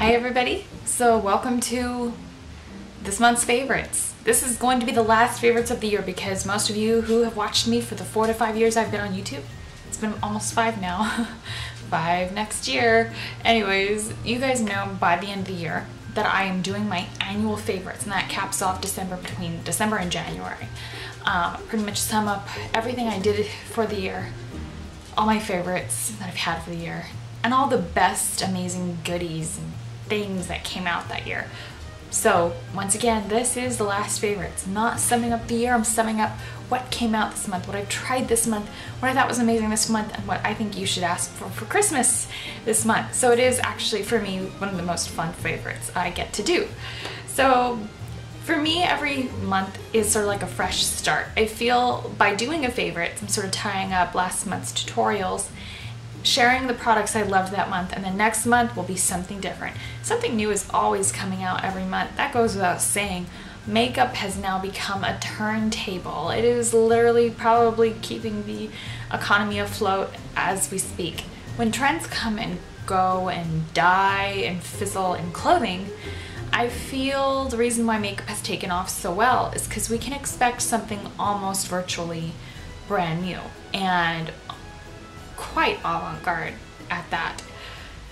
Hi everybody, so welcome to this month's favorites. This is going to be the last favorites of the year because most of you who have watched me for the 4 to 5 years I've been on YouTube, it's been almost 5 now, 5 next year. Anyways, you guys know by the end of the year that I am doing my annual favorites, and that caps off December, between December and January. Pretty much sum up everything I did for the year, all my favorites that I've had for the year, and all the best amazing goodies and things that came out that year. So once again, this is the last favorites. I'm not summing up the year, I'm summing up what came out this month, what I've tried this month, what I thought was amazing this month, and what I think you should ask for Christmas this month. So it is actually, for me, one of the most fun favorites I get to do. So for me, every month is sort of like a fresh start. I feel by doing a favorite, I'm sort of tying up last month's tutorials, sharing the products I loved that month, and then next month will be something different. Something new is always coming out every month. That goes without saying. Makeup has now become a turntable. It is literally probably keeping the economy afloat as we speak. When trends come and go and die and fizzle in clothing, I feel the reason why makeup has taken off so well is because we can expect something almost virtually brand new and quite avant-garde at that.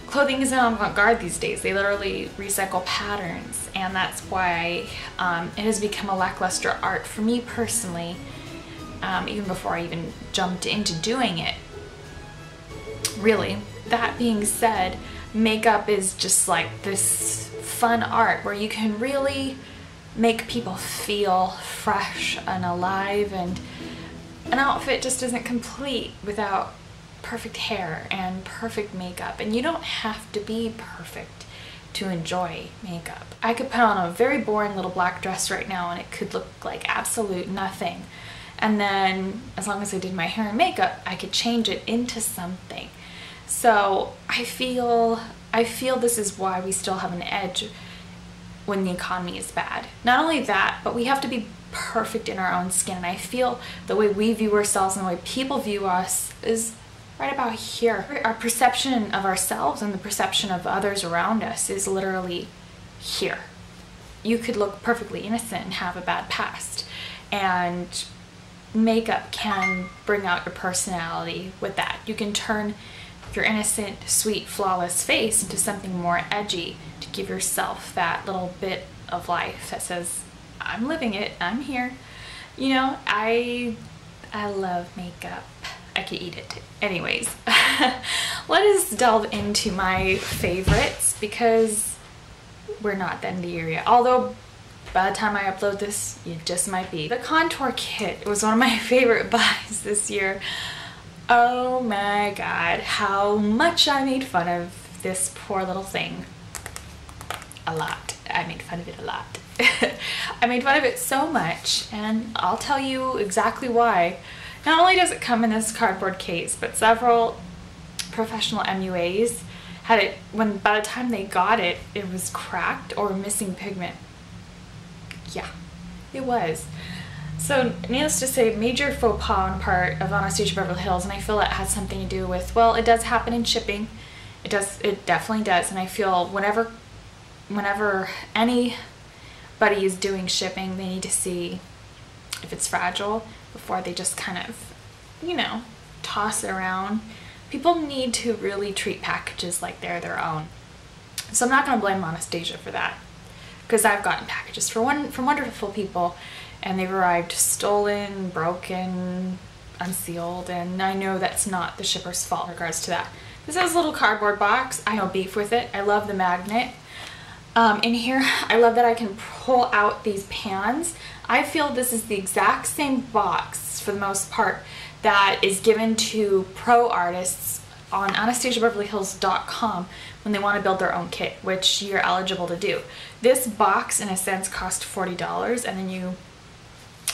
Clothing isn't avant-garde these days. They literally recycle patterns, and that's why it has become a lackluster art for me personally, even before I even jumped into doing it. Really, that being said, makeup is just like this fun art where you can really make people feel fresh and alive, and an outfit just isn't complete without perfect hair and perfect makeup, and you don't have to be perfect to enjoy makeup. I could put on a very boring little black dress right now and it could look like absolute nothing, and then as long as I did my hair and makeup I could change it into something. So I feel this is why we still have an edge when the economy is bad. Not only that, but we have to be perfect in our own skin, and I feel the way we view ourselves and the way people view us is right about here. Our perception of ourselves and the perception of others around us is literally here. You could look perfectly innocent and have a bad past, and makeup can bring out your personality with that. You can turn your innocent, sweet, flawless face into something more edgy to give yourself that little bit of life that says, I'm living it, I'm here. You know, I love makeup. I could eat it too. Anyways, let us delve into my favorites because we're not at the end of the year yet. Although by the time I upload this, it just might be. The contour kit was one of my favorite buys this year. Oh my god, how much I made fun of this poor little thing. A lot. I made fun of it a lot. I made fun of it so much, and I'll tell you exactly why. Not only does it come in this cardboard case, but several professional MUAs had it, when by the time they got it, it was cracked or missing pigment. Yeah, it was. So needless to say, major faux pas on part of Anastasia Beverly Hills, and I feel that has something to do with, well, it does happen in shipping. It definitely does, and I feel whenever anybody is doing shipping, they need to see if it's fragile before they just kind of, you know, toss it around. People need to really treat packages like they're their own. So I'm not going to blame Anastasia for that, because I've gotten packages from wonderful people and they've arrived stolen, broken, unsealed, and I know that's not the shipper's fault in regards to that. This is a little cardboard box. I have no beef with it. I love the magnet. In here, I love that I can pull out these pans. I feel this is the exact same box, for the most part, that is given to pro artists on AnastasiaBeverlyHills.com when they want to build their own kit, which you're eligible to do. This box, in a sense, cost $40, and then you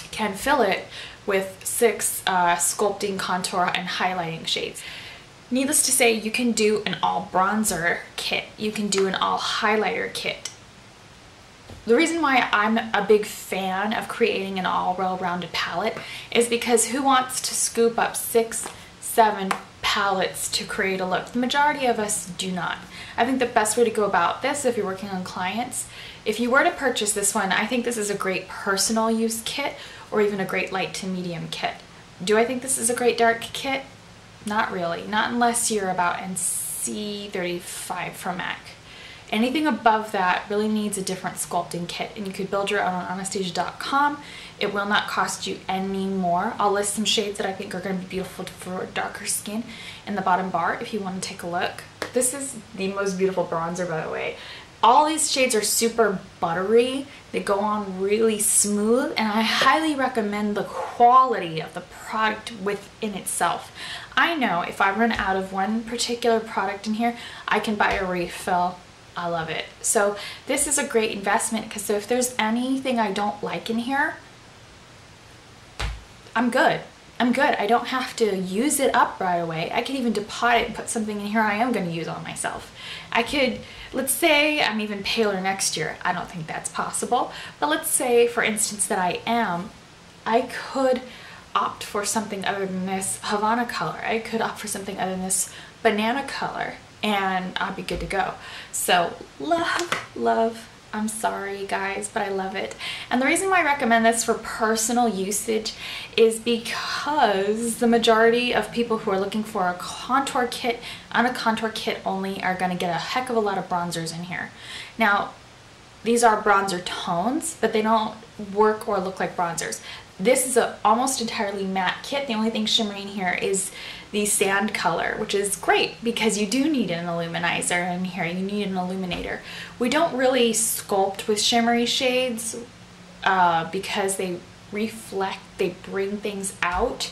can fill it with 6 sculpting, contour, and highlighting shades. Needless to say, you can do an all bronzer kit. You can do an all highlighter kit. The reason why I'm a big fan of creating an all well-rounded palette is because who wants to scoop up 6, 7 palettes to create a look. The majority of us do not. I think the best way to go about this, if you're working on clients, if you were to purchase this one, I think this is a great personal use kit or even a great light to medium kit. Do I think this is a great dark kit? Not really. Not unless you're about NC35 from MAC. Anything above that really needs a different sculpting kit, and you could build your own on Anastasia.com. It will not cost you any more. I'll list some shades that I think are going to be beautiful for darker skin in the bottom bar if you want to take a look. This is the most beautiful bronzer, by the way. All these shades are super buttery. They go on really smooth, and I highly recommend the quality of the product within itself. I know if I run out of one particular product in here, I can buy a refill. I love it. So this is a great investment, because if there's anything I don't like in here, I'm good. I'm good. I don't have to use it up right away. I could even depot it and put something in here I am going to use on myself. I could, let's say I'm even paler next year. I don't think that's possible. But let's say, for instance, that I am. I could opt for something other than this Havana color. I could opt for something other than this banana color, and I'll be good to go. So love. I'm sorry guys, but I love it. And the reason why I recommend this for personal usage is because the majority of people who are looking for a contour kit and a contour kit only are going to get a heck of a lot of bronzers in here. Now, these are bronzer tones, but they don't work or look like bronzers. This is a almost entirely matte kit. The only thing shimmery in here is the sand color, which is great because you do need an illuminizer in here. You need an illuminator. We don't really sculpt with shimmery shades because they reflect, they bring things out.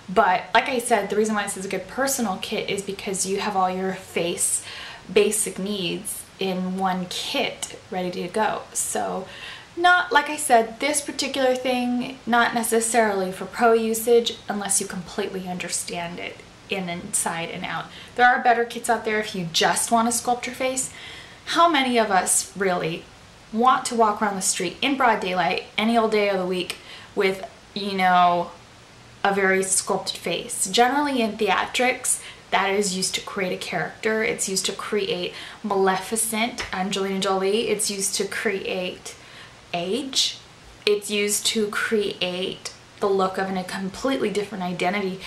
But like I said, the reason why this is a good personal kit is because you have all your face basic needs in one kit ready to go. So not, like I said, this particular thing, not necessarily for pro usage unless you completely understand it inside and out. There are better kits out there if you just want to sculpt your face. How many of us really want to walk around the street in broad daylight any old day of the week with, you know, a very sculpted face? Generally in theatrics, that is used to create a character. It's used to create Maleficent, Angelina Jolie. It's used to create age. It's used to create the look of a completely different identity,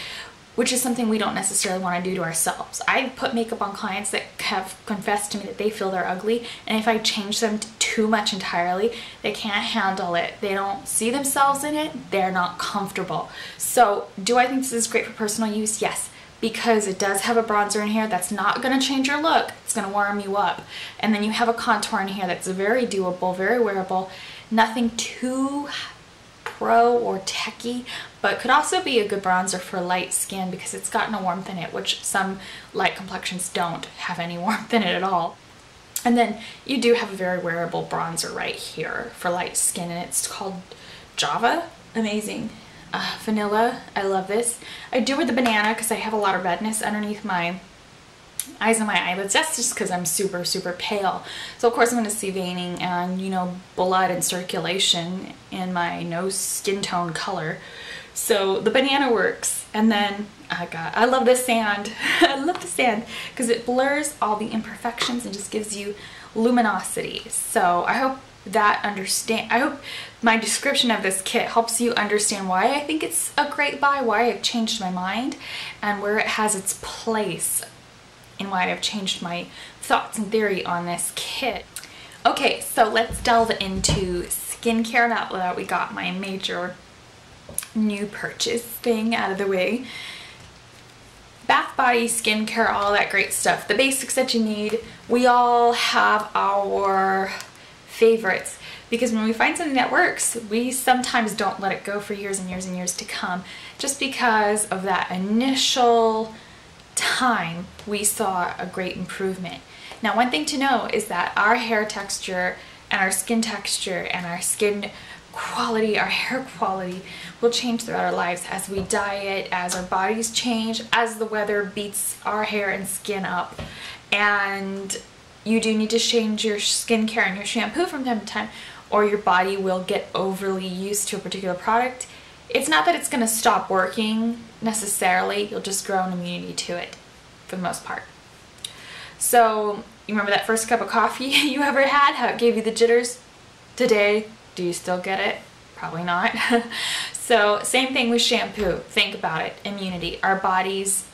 which is something we don't necessarily want to do to ourselves. I've put makeup on clients that have confessed to me that they feel they're ugly, and if I change them too much entirely, they can't handle it. They don't see themselves in it. They're not comfortable. So do I think this is great for personal use? Yes, because it does have a bronzer in here that's not going to change your look. It's going to warm you up. And then you have a contour in here that's very doable, very wearable. Nothing too pro or techy, but could also be a good bronzer for light skin because it's got no warmth in it, which some light complexions don't have any warmth in it at all. And then you do have a very wearable bronzer right here for light skin, and it's called Java. Amazing. Vanilla. I love this. I do wear the banana because I have a lot of redness underneath my eyes and my eyelids. That's just because I'm super pale. So of course I'm going to see veining and, you know, blood and circulation in my nose skin tone color. So the banana works. And then I love the sand. I love the sand because it blurs all the imperfections and just gives you luminosity. So I hope I hope my description of this kit helps you understand why I think it's a great buy, why I've changed my mind, and where it has its place, and why I've changed my thoughts and theory on this kit. Okay, so let's delve into skincare now that we got my major new purchase thing out of the way. Bath, body, skincare, all that great stuff. The basics that you need. We all have our favorites because when we find something that works, we sometimes don't let it go for years and years and years to come, just because of that initial time we saw a great improvement. Now, one thing to know is that our hair texture and our skin texture and our skin quality, our hair quality will change throughout our lives as we diet, as our bodies change, as the weather beats our hair and skin up. And you do need to change your skincare and your shampoo from time to time, or your body will get overly used to a particular product. It's not that it's going to stop working necessarily. You'll just grow an immunity to it for the most part. So you remember that first cup of coffee you ever had, how it gave you the jitters? Today, do you still get it? Probably not. So same thing with shampoo. Think about it. Immunity. Our bodies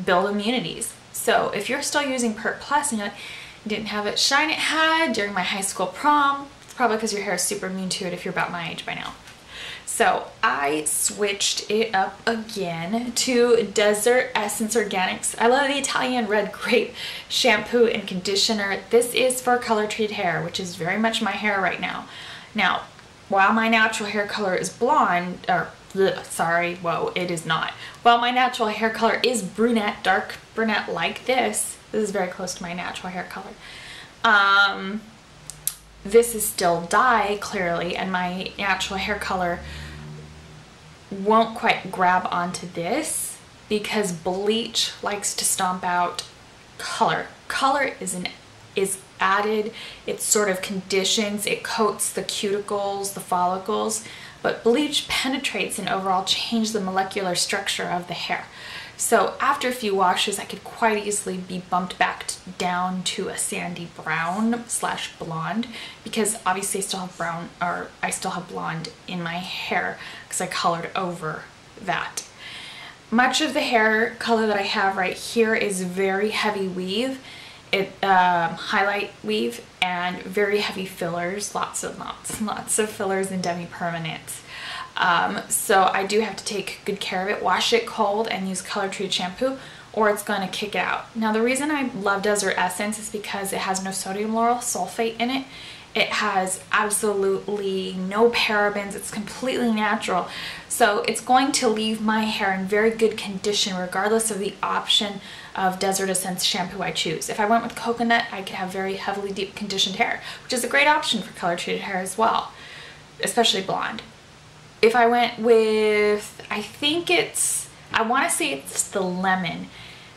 build immunities. So if you're still using Pert Plus and you're like, didn't have it shine it had during my high school prom, it's probably because your hair is super immune to it if you're about my age by now. So I switched it up again to Desert Essence Organics. I love the Italian Red Grape shampoo and conditioner. This is for color treated hair, which is very much my hair right now. Now, while my natural hair color is blonde, or it is not. While my natural hair color is brunette, dark brunette like this is very close to my natural hair color. This is still dye, clearly, and my natural hair color won't quite grab onto this because bleach likes to stomp out color. Color is added, it sort of conditions, it coats the cuticles, the follicles, but bleach penetrates and overall changes the molecular structure of the hair. So after a few washes, I could quite easily be bumped back down to a sandy brown / blonde, because obviously I still have brown, or I still have blonde in my hair because I colored over that. Much of the hair color that I have right here is very heavy weave, highlight weave, and very heavy fillers, lots of fillers and demi-permanents. So I do have to take good care of it, wash it cold, and use color treated shampoo, or it's going to kick it out. Now the reason I love Desert Essence is because it has no sodium lauryl sulfate in it. It has absolutely no parabens. It's completely natural. So it's going to leave my hair in very good condition regardless of the option of Desert Essence shampoo I choose. If I went with coconut, I could have very heavily deep conditioned hair, which is a great option for color treated hair as well, especially blonde. If I went with, I want to say it's the lemon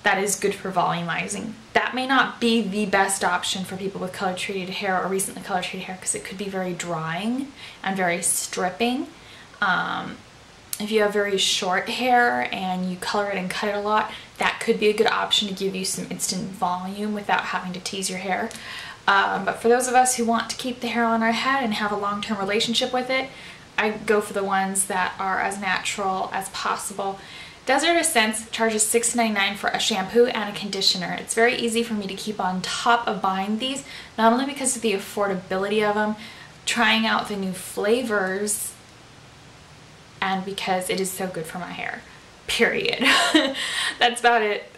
that is good for volumizing. That may not be the best option for people with color treated hair or recently color treated hair because it could be very drying and very stripping. If you have very short hair and you color it and cut it a lot, that could be a good option to give you some instant volume without having to tease your hair. But for those of us who want to keep the hair on our head and have a long-term relationship with it, I go for the ones that are as natural as possible. Desert Essence charges $6.99 for a shampoo and a conditioner. It's very easy for me to keep on top of buying these, not only because of the affordability of them, trying out the new flavors, and because it is so good for my hair. Period. That's about it.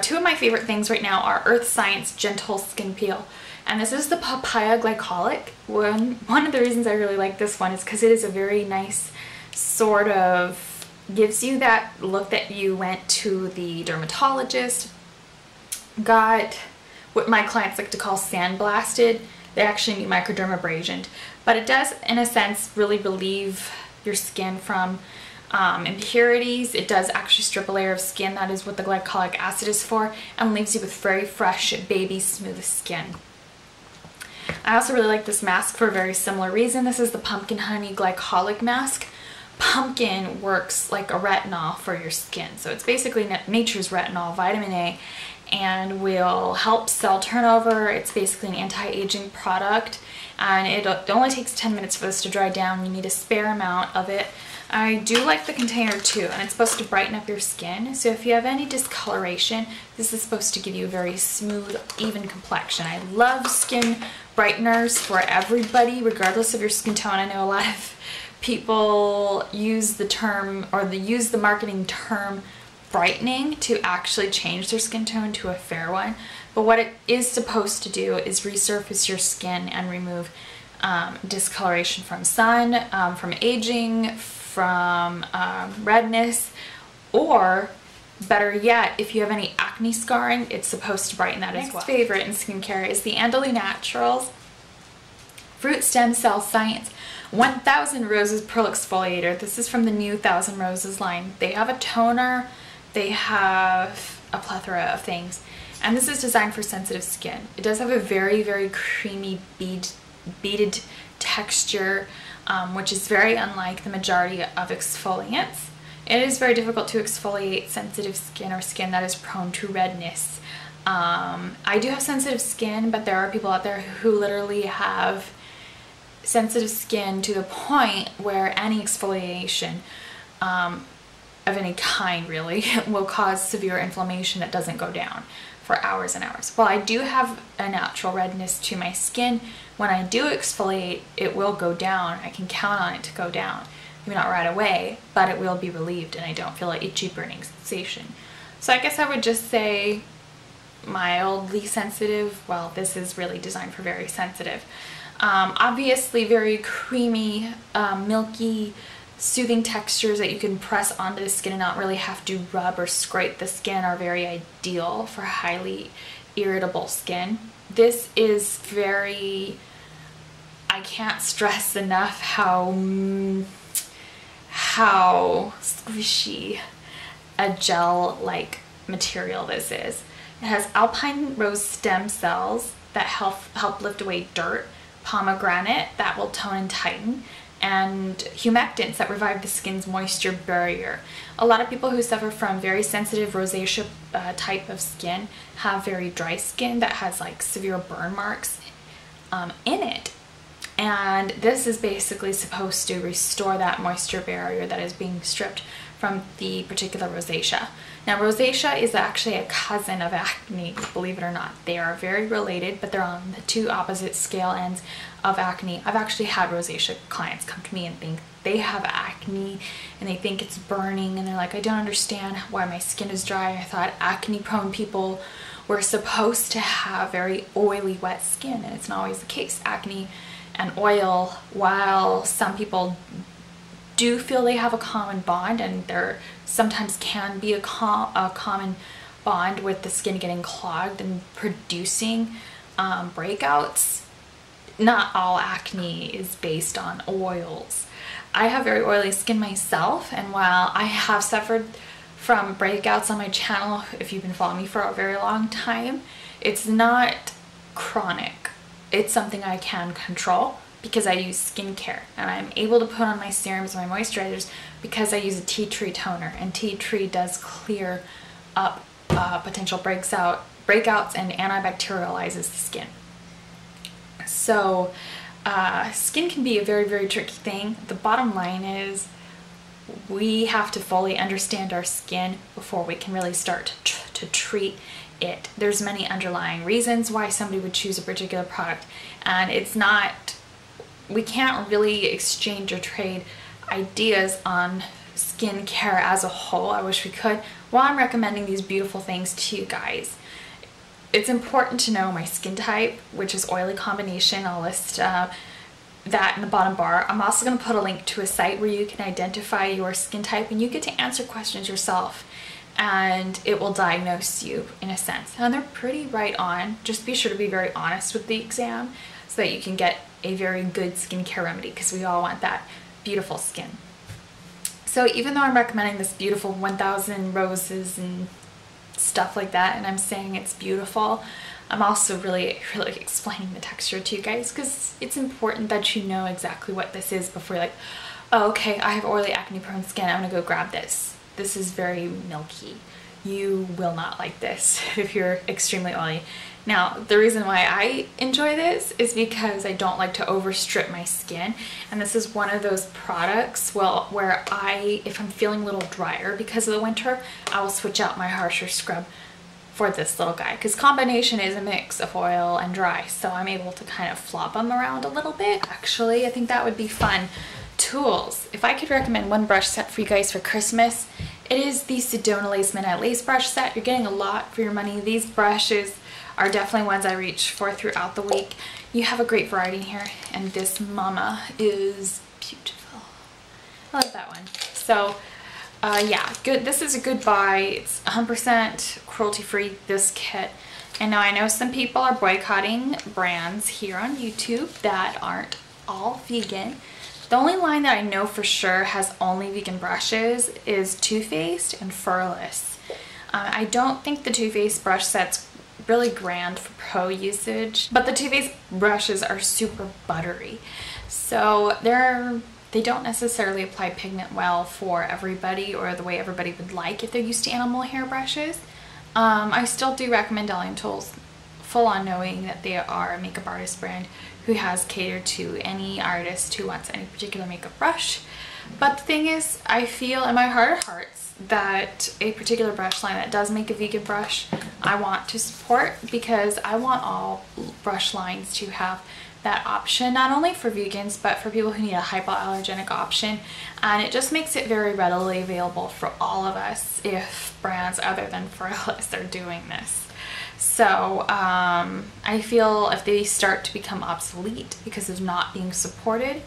Two of my favorite things right now are Earth Science Gentle Skin Peel. And this is the Papaya Glycolic. One of the reasons I really like this one is because it is a very nice sort of, gives you that look that you went to the dermatologist, got what my clients like to call sandblasted. They actually need microdermabrasion. But it does, in a sense, really relieve your skin from impurities. It does actually strip a layer of skin. That is what the glycolic acid is for, and leaves you with very fresh, baby smooth skin. I also really like this mask for a very similar reason. This is the Pumpkin Honey Glycolic Mask. Pumpkin works like a retinol for your skin. So it's basically nature's retinol, vitamin A, and will help cell turnover. It's basically an anti-aging product, and it only takes 10 minutes for this to dry down. You need a spare amount of it. I do like the container too, and it's supposed to brighten up your skin. So if you have any discoloration, this is supposed to give you a very smooth, even complexion. I love skin brighteners for everybody, regardless of your skin tone. I know a lot of people use the term, or they use the marketing term brightening to actually change their skin tone to a fair one. But what it is supposed to do is resurface your skin and remove discoloration from sun, from aging, from redness, or better yet, if you have any acne scarring, it's supposed to brighten that as well. Next favorite in skincare is the Andalou Naturals Fruit Stem Cell Science 1000 Roses Pearl Exfoliator. This is from the new 1000 Roses line. They have a toner, they have a plethora of things, and this is designed for sensitive skin. It does have a very, very creamy beaded texture, which is very unlike the majority of exfoliants. It is very difficult to exfoliate sensitive skin or skin that is prone to redness. I do have sensitive skin, but there are people out there who literally have sensitive skin to the point where any exfoliation of any kind really will cause severe inflammation that doesn't go down for hours and hours. While I do have a natural redness to my skin, when I do exfoliate, it will go down. I can count on it to go down. Maybe not right away, but it will be relieved and I don't feel an itchy burning sensation. So I guess I would just say mildly sensitive. Well, this is really designed for very sensitive. Obviously very creamy, milky, soothing textures that you can press onto the skin and not really have to rub or scrape the skin are very ideal for highly irritable skin. This is very, I can't stress enough how squishy a gel-like material this is. It has alpine rose stem cells that help lift away dirt, pomegranate that will tone and tighten, and humectants that revive the skin's moisture barrier. A lot of people who suffer from very sensitive rosacea type of skin have very dry skin that has like severe burn marks in it. And this is basically supposed to restore that moisture barrier that is being stripped from the particular rosacea. Now, rosacea is actually a cousin of acne, believe it or not. They are very related, but they're on the two opposite scale ends of acne. I've actually had rosacea clients come to me and think they have acne and they think it's burning and they're like, I don't understand why my skin is dry. I thought acne prone people were supposed to have very oily, wet skin, and it's not always the case. Acne and oil, while some people do feel they have a common bond, and there sometimes can be a common bond with the skin getting clogged and producing breakouts, not all acne is based on oils. I have very oily skin myself, and while I have suffered from breakouts on my channel, if you've been following me for a very long time, it's not chronic. It's something I can control because I use skincare, and I'm able to put on my serums and my moisturizers because I use a tea tree toner, and tea tree does clear up potential breakouts and antibacterializes the skin. So skin can be a very, very tricky thing. The bottom line is we have to fully understand our skin before we can really start to treat it. There's many underlying reasons why somebody would choose a particular product, and it's not, we can't really exchange or trade ideas on skincare as a whole. I wish we could. While I'm recommending these beautiful things to you guys, it's important to know my skin type, which is oily combination. I'll list that in the bottom bar. I'm also going to put a link to a site where you can identify your skin type and you get to answer questions yourself, and it will diagnose you in a sense. And they're pretty right on. Just be sure to be very honest with the exam so that you can get a very good skincare remedy, because we all want that beautiful skin. So even though I'm recommending this beautiful 1000 roses and stuff like that, and I'm saying it's beautiful, I'm also really explaining the texture to you guys, because it's important that you know exactly what this is before you're like, oh, okay, I have oily acne prone skin, I'm gonna go grab this. This is very milky. You will not like this if you're extremely oily. Now, the reason why I enjoy this is because I don't like to overstrip my skin, and this is one of those products, well, where if I'm feeling a little drier because of the winter, I will switch out my harsher scrub for this little guy, because combination is a mix of oil and dry, so I'm able to kind of flop them around a little bit. Actually, I think that would be fun. Tools. If I could recommend one brush set for you guys for Christmas, it is the Sedona Lace Midnight Lace Brush Set. You're getting a lot for your money. These brushes are definitely ones I reach for throughout the week. You have a great variety in here, and this mama is beautiful. I like that one. So yeah, good. This is a good buy. It's 100% cruelty-free, this kit. And now I know some people are boycotting brands here on YouTube that aren't all vegan. The only line that I know for sure has only vegan brushes is Too Faced and Furless. I don't think the Too Faced brush set's really grand for pro usage, but the Too Faced brushes are super buttery. So they're they don't necessarily apply pigment well for everybody or the way everybody would like if they're used to animal hair brushes. I still do recommend Alien Tools, full on knowing that they are a makeup artist brand who has catered to any artist who wants any particular makeup brush. But the thing is, I feel in my heart of hearts that a particular brush line that does make a vegan brush, I want to support, because I want all brush lines to have that option, not only for vegans but for people who need a hypoallergenic option, and it just makes it very readily available for all of us if brands other than Hourglass are doing this. So I feel if they start to become obsolete because of not being supported,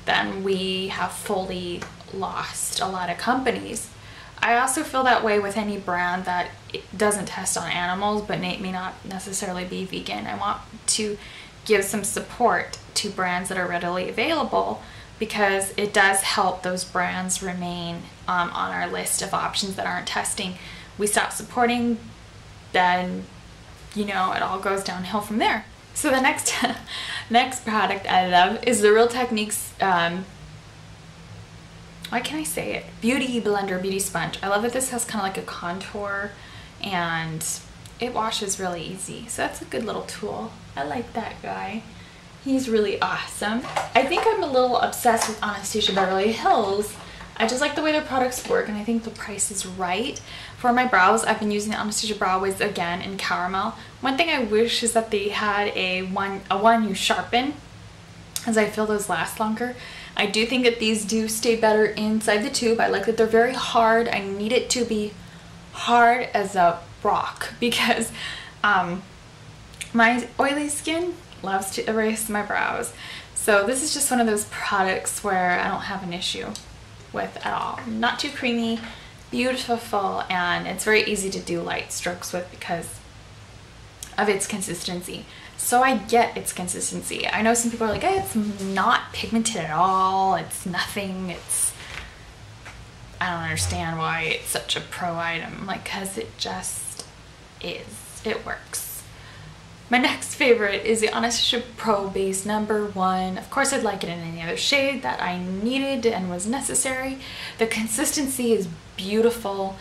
then we have fully lost a lot of companies. I also feel that way with any brand that doesn't test on animals but may not necessarily be vegan. I want to give some support to brands that are readily available, because it does help those brands remain on our list of options that aren't testing. We stop supporting, then you know it all goes downhill from there. So the next next product I love is the Real Techniques why can I say it? Beauty Blender Beauty Sponge. I love that this has kind of like a contour and it washes really easy. So that's a good little tool. I like that guy. He's really awesome. I think I'm a little obsessed with Anastasia Beverly Hills. I just like the way their products work, and I think the price is right. For my brows, I've been using the Anastasia Brow Wiz again in caramel. One thing I wish is that they had a one you sharpen, as I feel those last longer. I do think that these do stay better inside the tube. I like that they're very hard. I need it to be hard as a rock, because my oily skin loves to erase my brows. So this is just one of those products where I don't have an issue with at all. Not too creamy, beautiful, and it's very easy to do light strokes with because of its consistency. So I get its consistency. I know some people are like, hey, it's not pigmented at all, it's nothing, I don't understand why it's such a pro item. Like, cause it just is. It works. My next favorite is the Anastasia Pro Base #1. Of course, I'd like it in any other shade that I needed and was necessary. The consistency is beautiful.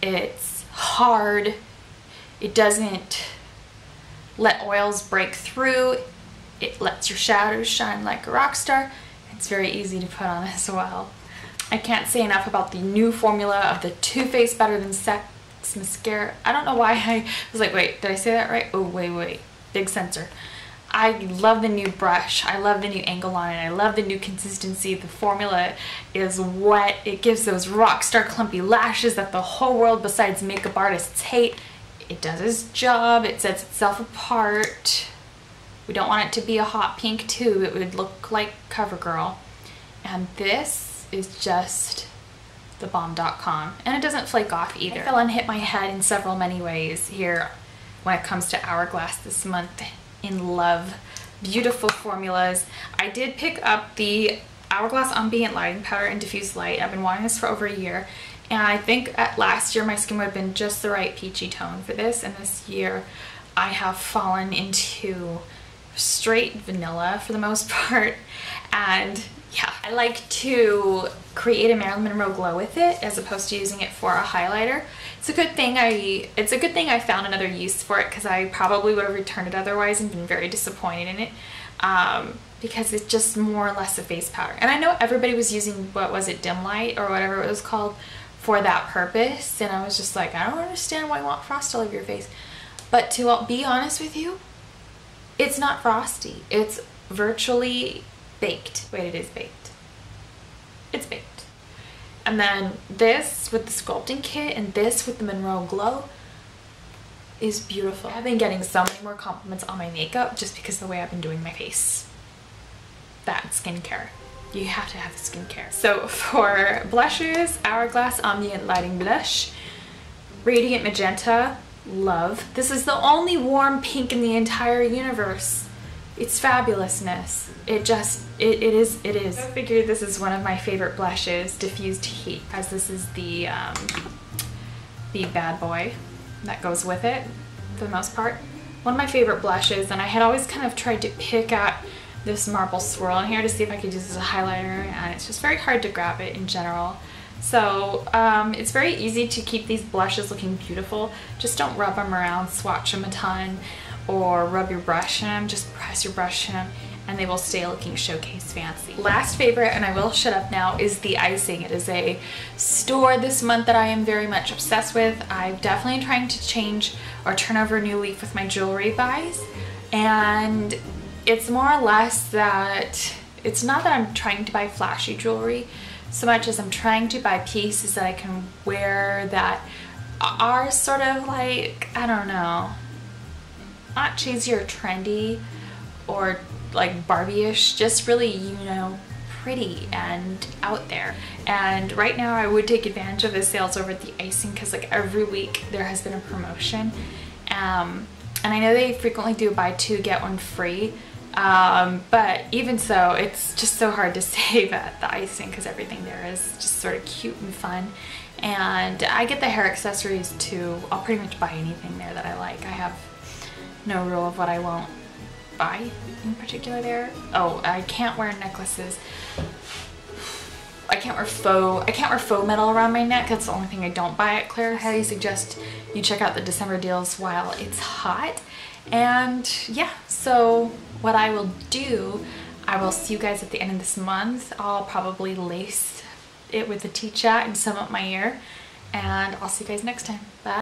It's hard. It doesn't let oils break through. It lets your shadows shine like a rock star. It's very easy to put on as well. I can't say enough about the new formula of the Too Faced Better Than Sex mascara. I don't know why I was like, wait, did I say that right? Oh, wait, big censor. I love the new brush. I love the new angle on it. I love the new consistency. The formula is wet. It gives those rock star clumpy lashes that the whole world besides makeup artists hate. It does its job. It sets itself apart. We don't want it to be a hot pink tube. It would look like CoverGirl. And this is just the bomb.com, and it doesn't flake off either. I fell and hit my head in many ways here when it comes to Hourglass this month. In love. Beautiful formulas. I did pick up the Hourglass Ambient Lighting Powder in Diffused Light. I've been wanting this for over a year, and I think last year my skin would have been just the right peachy tone for this, and this year I have fallen into straight vanilla for the most part. And yeah, I like to create a Marilyn Monroe glow with it as opposed to using it for a highlighter. It's a good thing I found another use for it, because I probably would have returned it otherwise and been very disappointed in it, because it's just more or less a face powder. And I know everybody was using, what was it, Dim Light or whatever it was called, for that purpose, and I was just like, I don't understand why you want frost all over your face. But to be honest with you, it's not frosty. It's virtually baked. Wait, it is baked. It's baked. And then this with the sculpting kit and this with the Monroe Glow is beautiful. I've been getting so many more compliments on my makeup just because of the way I've been doing my face. That skincare. You have to have the skincare. So for blushes, Hourglass Ambient Lighting Blush, Radiant Magenta, love. This is the only warm pink in the entire universe. It's fabulousness. It is. I figured this is one of my favorite blushes, Diffused Heat, as this is the bad boy that goes with it for the most part. One of my favorite blushes, and I had always kind of tried to pick at this marble swirl in here to see if I could use this as a highlighter, and it's just very hard to grab it in general. So it's very easy to keep these blushes looking beautiful. Just don't rub them around, swatch them a ton, or rub your brush in them. Just press your brush in them and they will stay looking showcase fancy. Last favorite, and I will shut up now, is the Icing. It is a store this month that I am very much obsessed with. I'm definitely trying to change or turn over a new leaf with my jewelry buys, and it's more or less that it's not that I'm trying to buy flashy jewelry so much as I'm trying to buy pieces that I can wear that are sort of like, I don't know, not cheesy or trendy or like Barbie-ish, just really, you know, pretty and out there. And right now I would take advantage of the sales over at the Icing, because like every week there has been a promotion, and I know they frequently do buy two get one free, but even so, it's just so hard to save at the Icing because everything there is just sort of cute and fun. And I get the hair accessories too. I'll pretty much buy anything there that I like. I have no rule of what I won't buy in particular there. Oh, I can't wear necklaces. I can't wear faux metal around my neck. That's the only thing I don't buy at Claire. I highly suggest you check out the December deals while it's hot. And yeah, so what I will do, I will see you guys at the end of this month. I'll probably lace it with a tea chat and sum up my ear, and I'll see you guys next time. Bye.